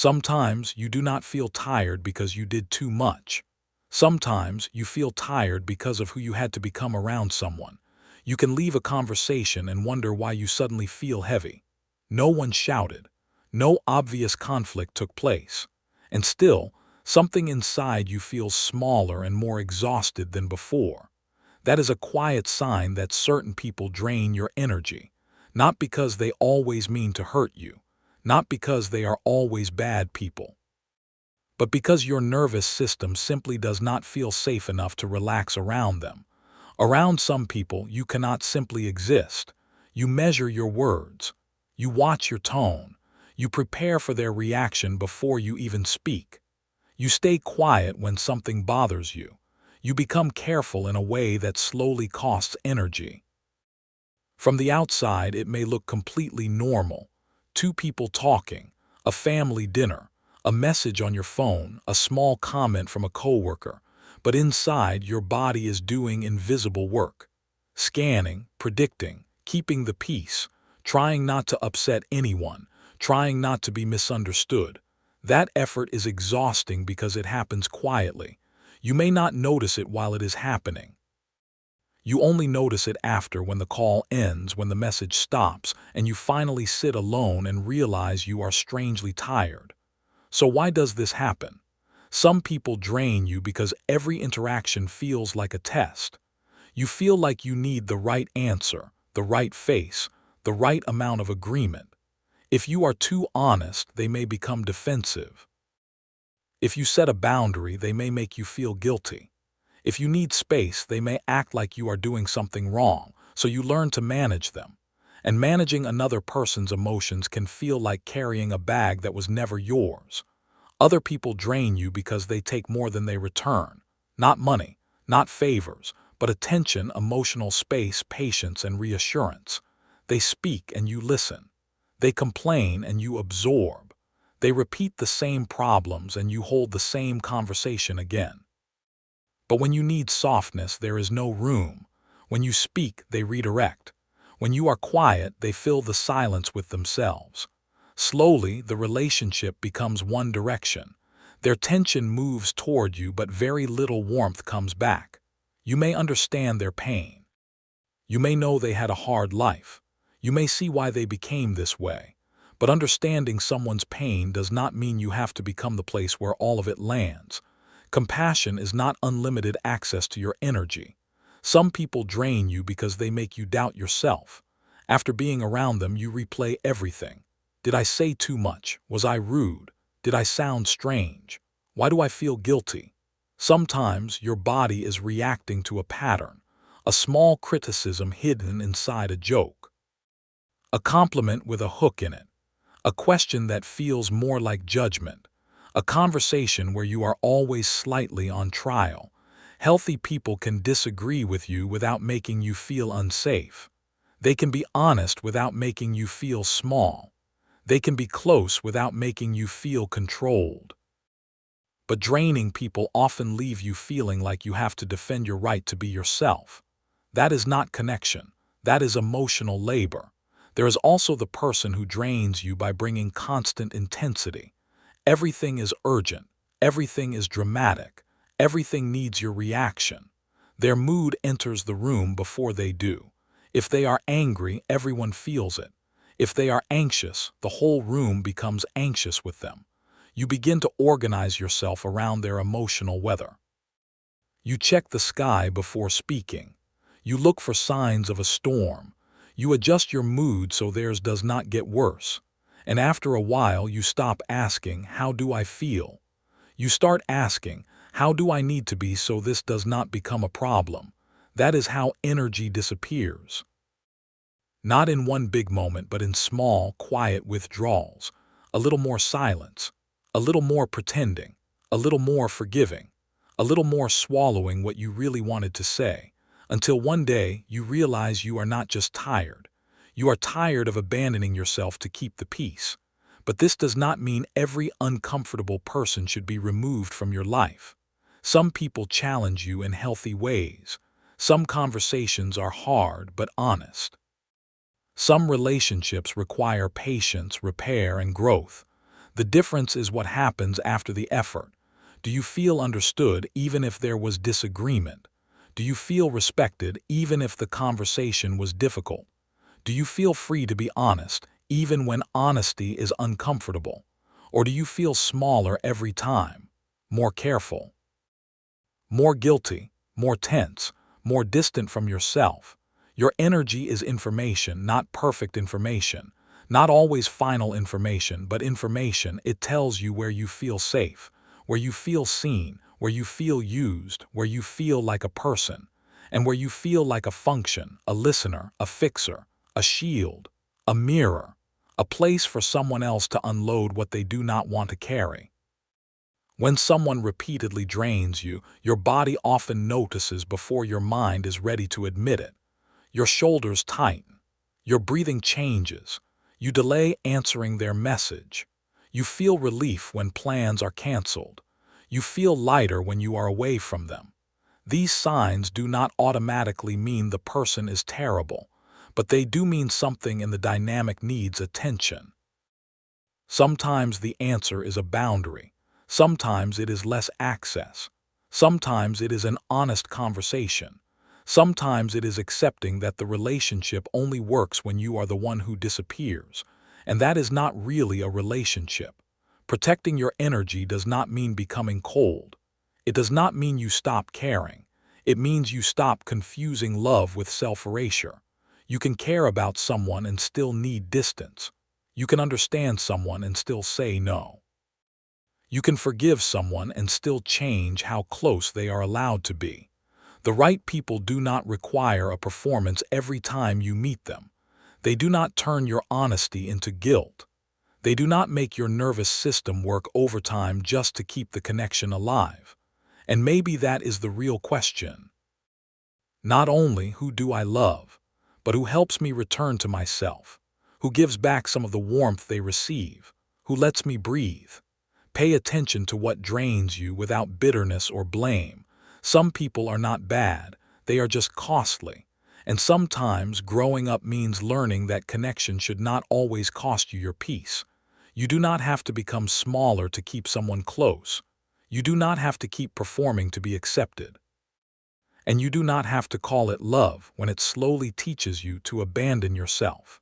Sometimes you do not feel tired because you did too much. Sometimes you feel tired because of who you had to become around someone. You can leave a conversation and wonder why you suddenly feel heavy. No one shouted. No obvious conflict took place. And still, something inside you feels smaller and more exhausted than before. That is a quiet sign that certain people drain your energy, not because they always mean to hurt you, not because they are always bad people, but because your nervous system simply does not feel safe enough to relax around them. Around some people, you cannot simply exist. You measure your words. You watch your tone. You prepare for their reaction before you even speak. You stay quiet when something bothers you. You become careful in a way that slowly costs energy. From the outside, it may look completely normal. Two people talking, a family dinner, a message on your phone, a small comment from a coworker. But inside, your body is doing invisible work. Scanning, predicting, keeping the peace, trying not to upset anyone, trying not to be misunderstood. That effort is exhausting because it happens quietly. You may not notice it while it is happening. You only notice it after, when the call ends, when the message stops, and you finally sit alone and realize you are strangely tired. So why does this happen? Some people drain you because every interaction feels like a test. You feel like you need the right answer, the right face, the right amount of agreement. If you are too honest, they may become defensive. If you set a boundary, they may make you feel guilty. If you need space, they may act like you are doing something wrong, so you learn to manage them. And managing another person's emotions can feel like carrying a bag that was never yours. Other people drain you because they take more than they return. Not money, not favors, but attention, emotional space, patience, and reassurance. They speak and you listen. They complain and you absorb. They repeat the same problems and you hold the same conversation again. But when you need softness, there is no room. When you speak, they redirect. When you are quiet, they fill the silence with themselves. Slowly, the relationship becomes one direction. Their tension moves toward you, but very little warmth comes back. You may understand their pain. You may know they had a hard life. You may see why they became this way. But understanding someone's pain does not mean you have to become the place where all of it lands. Compassion is not unlimited access to your energy. Some people drain you because they make you doubt yourself. After being around them, you replay everything. Did I say too much? Was I rude? Did I sound strange? Why do I feel guilty? Sometimes your body is reacting to a pattern, a small criticism hidden inside a joke, a compliment with a hook in it, a question that feels more like judgment, a conversation where you are always slightly on trial. Healthy people can disagree with you without making you feel unsafe. They can be honest without making you feel small. They can be close without making you feel controlled. But draining people often leave you feeling like you have to defend your right to be yourself. That is not connection. That is emotional labor. There is also the person who drains you by bringing constant intensity. Everything is urgent. Everything is dramatic. Everything needs your reaction. Their mood enters the room before they do. If they are angry, everyone feels it. If they are anxious, the whole room becomes anxious with them. You begin to organize yourself around their emotional weather. You check the sky before speaking. You look for signs of a storm. You adjust your mood so theirs does not get worse. And after a while, you stop asking, "How do I feel?" You start asking, "How do I need to be so this does not become a problem?" That is how energy disappears. Not in one big moment, but in small, quiet withdrawals. A little more silence. A little more pretending. A little more forgiving. A little more swallowing what you really wanted to say. Until one day, you realize you are not just tired. You are tired of abandoning yourself to keep the peace. But this does not mean every uncomfortable person should be removed from your life. Some people challenge you in healthy ways. Some conversations are hard but honest. Some relationships require patience, repair, and growth. The difference is what happens after the effort. Do you feel understood even if there was disagreement? Do you feel respected even if the conversation was difficult? Do you feel free to be honest even when honesty is uncomfortable? Or do you feel smaller every time, more careful, more guilty, more tense, more distant from yourself? Your energy is information, not perfect information, not always final information, but information. It tells you where you feel safe, where you feel seen, where you feel used, where you feel like a person, and where you feel like a function, a listener, a fixer, a shield, a mirror, a place for someone else to unload what they do not want to carry. When someone repeatedly drains you, your body often notices before your mind is ready to admit it. Your shoulders tighten. Your breathing changes. You delay answering their message. You feel relief when plans are canceled. You feel lighter when you are away from them. These signs do not automatically mean the person is terrible, but they do mean something in the dynamic needs attention. Sometimes the answer is a boundary. Sometimes it is less access. Sometimes it is an honest conversation. Sometimes it is accepting that the relationship only works when you are the one who disappears, and that is not really a relationship. Protecting your energy does not mean becoming cold. It does not mean you stop caring. It means you stop confusing love with self-erasure. You can care about someone and still need distance. You can understand someone and still say no. You can forgive someone and still change how close they are allowed to be. The right people do not require a performance every time you meet them. They do not turn your honesty into guilt. They do not make your nervous system work overtime just to keep the connection alive. And maybe that is the real question. Not only who do I love, but who helps me return to myself, who gives back some of the warmth they receive, who lets me breathe. Pay attention to what drains you without bitterness or blame. Some people are not bad, they are just costly. And sometimes growing up means learning that connection should not always cost you your peace. You do not have to become smaller to keep someone close. You do not have to keep performing to be accepted. And you do not have to call it love when it slowly teaches you to abandon yourself.